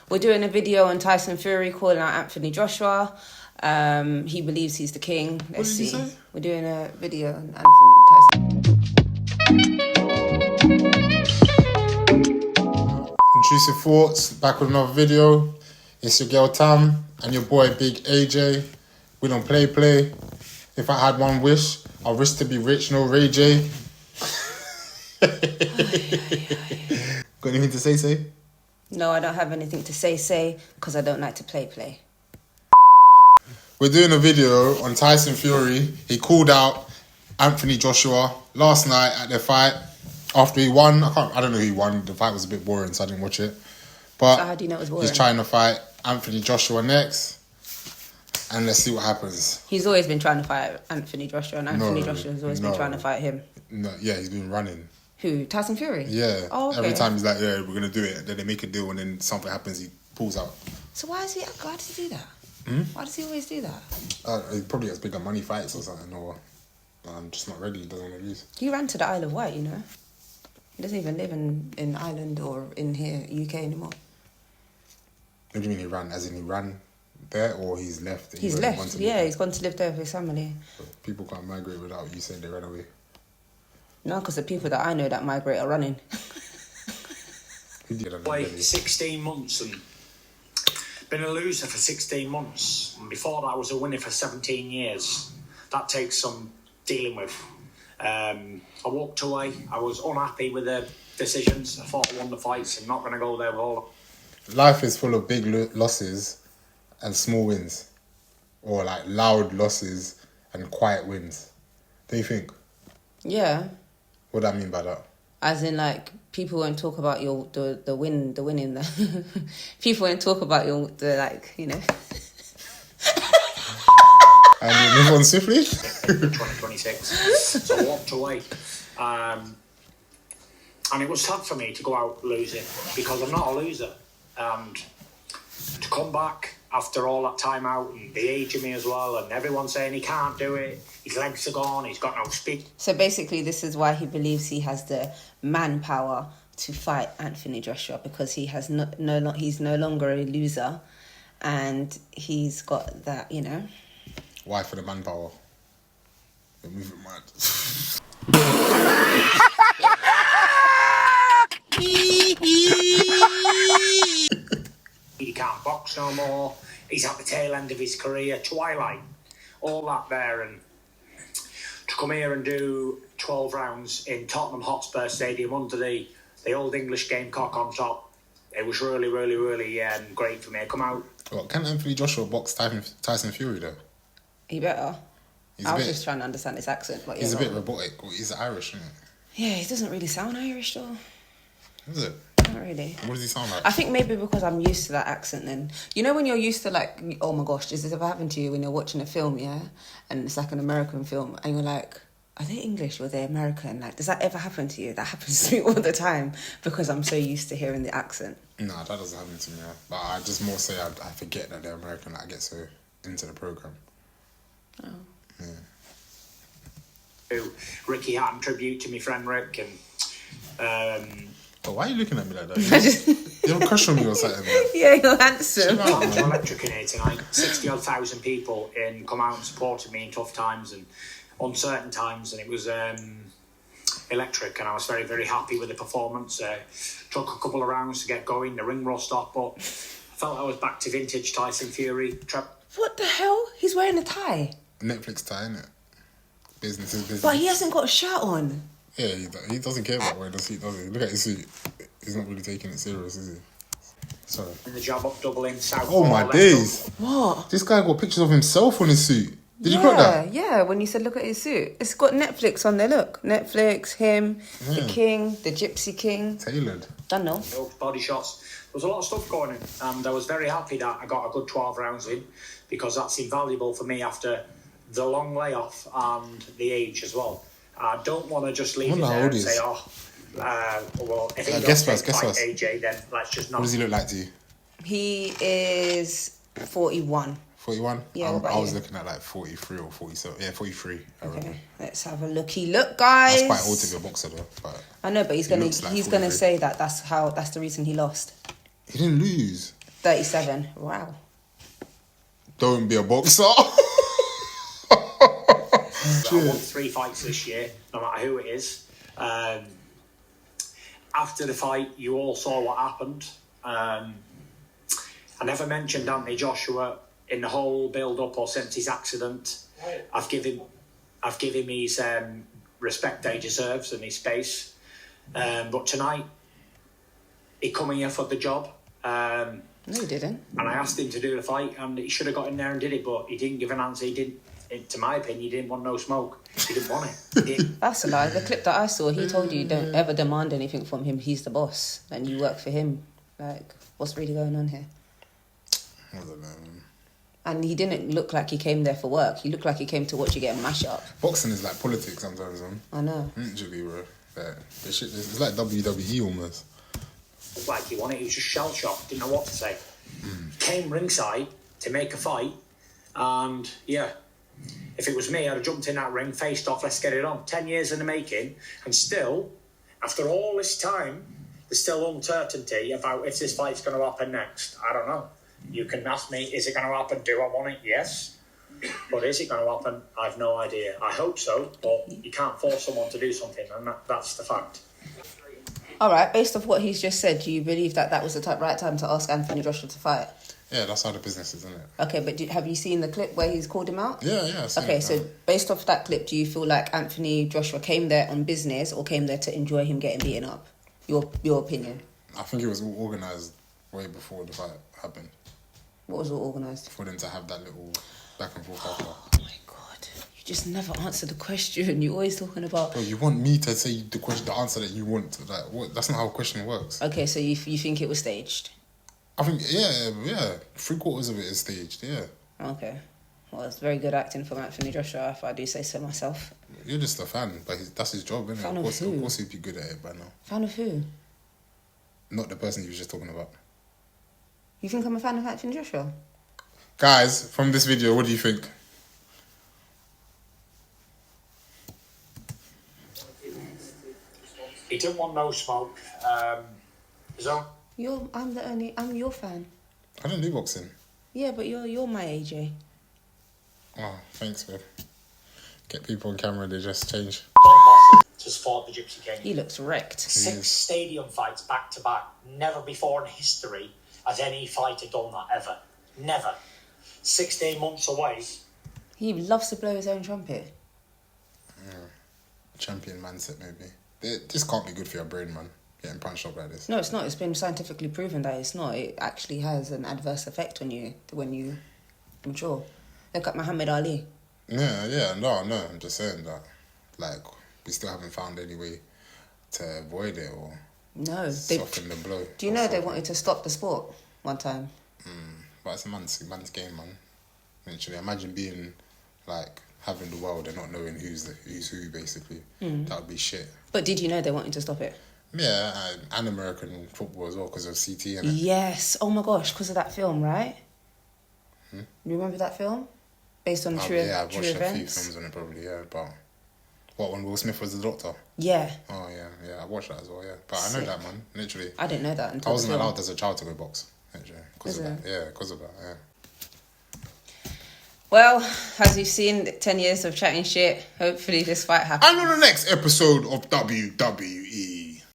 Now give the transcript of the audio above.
We're doing a video on Tyson Fury calling out Anthony Joshua. He believes he's the king. Let's see. What did he say? We're doing a video on Anthony Tyson. Intrusive Thoughts, back with another video. It's your girl Tam and your boy Big AJ. We don't play. If I had one wish, I wish to be rich, no Ray J. Got anything to say? No, I don't have anything to say, because I don't like to play. We're doing a video on Tyson Fury. He called out Anthony Joshua last night at their fight after he won. I don't know who he won. The fight was a bit boring, so I didn't watch it. But So how do you know it was boring? He's trying to fight Anthony Joshua next. And let's see what happens. He's always been trying to fight Anthony Joshua, and Anthony Joshua has always been trying to fight him. No, yeah, he's been running. Who? Tyson Fury? Yeah. Oh, okay. Every time he's like, yeah, we're going to do it. Then they make a deal and then something happens, he pulls out. So why does he do that? Why does he always do that? He probably has bigger money fights or something, or I'm just not ready, he doesn't want to lose. He ran to the Isle of Wight, you know. He doesn't even live in Ireland or in here, UK anymore. What do you mean he ran? As in he ran there, or he's left? He's left, yeah, he's gone to live there with his family. But people can't migrate without you saying they ran away. No, because the people that I know that migrate are running. Like 16 months and been a loser for 16 months. And before that, I was a winner for 17 years. That takes some dealing with. I walked away. I was unhappy with the decisions. I thought I won the fights. I'm not going to go there with all. Life is full of big losses and small wins, or like loud losses and quiet wins. Do you think? Yeah. What do I mean by that? As in, like, people won't talk about the winning. People won't talk about you know. And you move on swiftly? 2026. So I walked away. And it was sad for me to go out losing, because I'm not a loser. And to come back after all that time out, and the age of me as well, and everyone saying he can't do it, his legs are gone, he's got no speed. So basically, this is why he believes he has the manpower to fight Anthony Joshua, because he has he's no longer a loser, and he's got that, you know. Why for the manpower? You're moving mad. He can't box no more. He's at the tail end of his career, twilight, all that there, and to come here and do 12 rounds in Tottenham Hotspur Stadium under the old English Gamecock on top, it was really, really, really great for me to come out. Well, can Anthony Joshua box Tyson Fury though? He better. I was just trying to understand his accent. But he's a bit robotic. He's Irish, isn't he? Yeah, he doesn't really sound Irish though. Is it? Not really. What does he sound like? I think maybe because I'm used to that accent then. You know when you're used to, like, oh my gosh, does this ever happen to you when you're watching a film, yeah? And it's like an American film and you're like, are they English or are they American? Like, does that ever happen to you? That happens to me all the time because I'm so used to hearing the accent. No, that doesn't happen to me. Yeah. But I just more say I forget that they're American. Like, I get so into the program. Oh. Yeah. Ricky Hatton tribute to my friend Rick, and but why are you looking at me like that? You don't crush on me or something. Man. Yeah, you're handsome. Electric in here tonight. 60,000 people come out and supported me in tough times and uncertain times, and it was electric, and I was very, very happy with the performance. Took a couple of rounds to get going, the ring rust off, but I felt I was back to vintage Tyson Fury. What the hell? He's wearing a tie. Netflix tie, innit? Business is business. But he hasn't got a shirt on. Yeah, he doesn't care about wearing the suit, does he? Look at his suit. He's not really taking it serious, is he? Sorry. And the job up double in south. Oh my days. What? This guy got pictures of himself on his suit. Did you put that? Yeah, when you said look at his suit. It's got Netflix on there, look. Netflix, him, the king, the Gypsy King. Tailored. Don't know. Body shots. There was a lot of stuff going in, and I was very happy that I got a good 12 rounds in, because that's invaluable for me after the long layoff and the age as well. I don't want to just leave it there and say, well, if he doesn't fight AJ, then let's just not. What does he look like to you? He is 41. 41? Yeah, I was looking at like 43 or 47. Yeah, 43. Okay, let's have a looky look, guys. That's quite old to be a boxer though. But I know, but he's gonna say that's the reason he lost. He didn't lose. 37. Wow. Don't be a boxer. I won 3 fights this year, no matter who it is. After the fight, you all saw what happened. I never mentioned Anthony Joshua in the whole build-up or since his accident. I've given him his respect that he deserves and his space. But tonight, he come here for the job. No, he didn't. And I asked him to do the fight, and he should have got in there and did it, but he didn't give an answer. He didn't. To my opinion, he didn't want no smoke. He didn't want it. He didn't. That's a lie. The clip that I saw, he told you don't ever demand anything from him. He's the boss, and you work for him. Like, what's really going on here? I don't know. And he didn't look like he came there for work. He looked like he came to watch you get a mash up. Boxing is like politics sometimes, man. I know. Literally, bro. Like, this shit, it's like WWE almost. Like he wanted, he was just shell shocked, didn't know what to say. Came ringside to make a fight, and yeah, if it was me, I'd have jumped in that ring, faced off, let's get it on. 10 years in the making, and still, after all this time, there's still uncertainty about if this fight's going to happen next. I don't know. You can ask me, is it going to happen? Do I want it? Yes. But is it going to happen? I've no idea. I hope so, but you can't force someone to do something, and that's the fact. All right, based off what he's just said, do you believe that was the right time to ask Anthony Joshua to fight? Yeah, that's how the business is, isn't it? Okay, but have you seen the clip where he's called him out? Yeah. I've seen Okay, it, so based off that clip, do you feel like Anthony Joshua came there on business or came there to enjoy him getting beaten up? Your opinion? I think it was all organised way before the fight happened. What was all organised? For them to have that little back and forth after. Oh my God. You just never answer the question. You're always talking about... Bro, you want me to say the answer that you want. Like, what? That's not how a question works. Okay, so you think it was staged? I think, yeah. 3/4 of it is staged, yeah. Okay. Well, it's very good acting from Anthony Joshua, if I do say so myself. You're just a fan, but that's his job, isn't it? Fan Of of who? course he'd be good at it by now. Fan of who? Not the person you were just talking about. You think I'm a fan of Anthony Joshua? Guys, from this video, what do you think? He didn't want no smoke. So I'm your fan. I don't do boxing. Yeah, but you're my AJ. Oh, thanks, babe. Get people on camera, they just change. just fought the Gypsy King. He looks wrecked. 6 stadium fights back to back. Never before in history has any fighter done that ever. Never. 16 months away. He loves to blow his own trumpet. Yeah. Champion mindset, maybe. This can't be good for your brain, man. Getting punched up like this. No, it's not. It's been scientifically proven that it's not. It actually has an adverse effect on you when you mature. Look at Muhammad Ali. Yeah, no, I'm just saying that, like, we still haven't found any way to avoid it or soften the blow. Do you know they wanted to stop the sport one time? But it's a man's game, man. Literally, imagine being, like, having the world and not knowing who's who, basically. That would be shit. But did you know they wanted to stop it? Yeah, and American football as well, because of CT and Yes. Oh my gosh, because of that film, right? You remember that film? Based on true events? Yeah, I've watched a few films on it probably, yeah. But what, when Will Smith was the doctor? Yeah. Oh, yeah, I watched that as well, yeah. But I know that, man, literally. I didn't know that until I wasn't the film. allowed as a child to go box, literally, because of that. Yeah, because of that, yeah. Well, as you've seen, 10 years of chatting shit. Hopefully this fight happens. And on the next episode of WWE.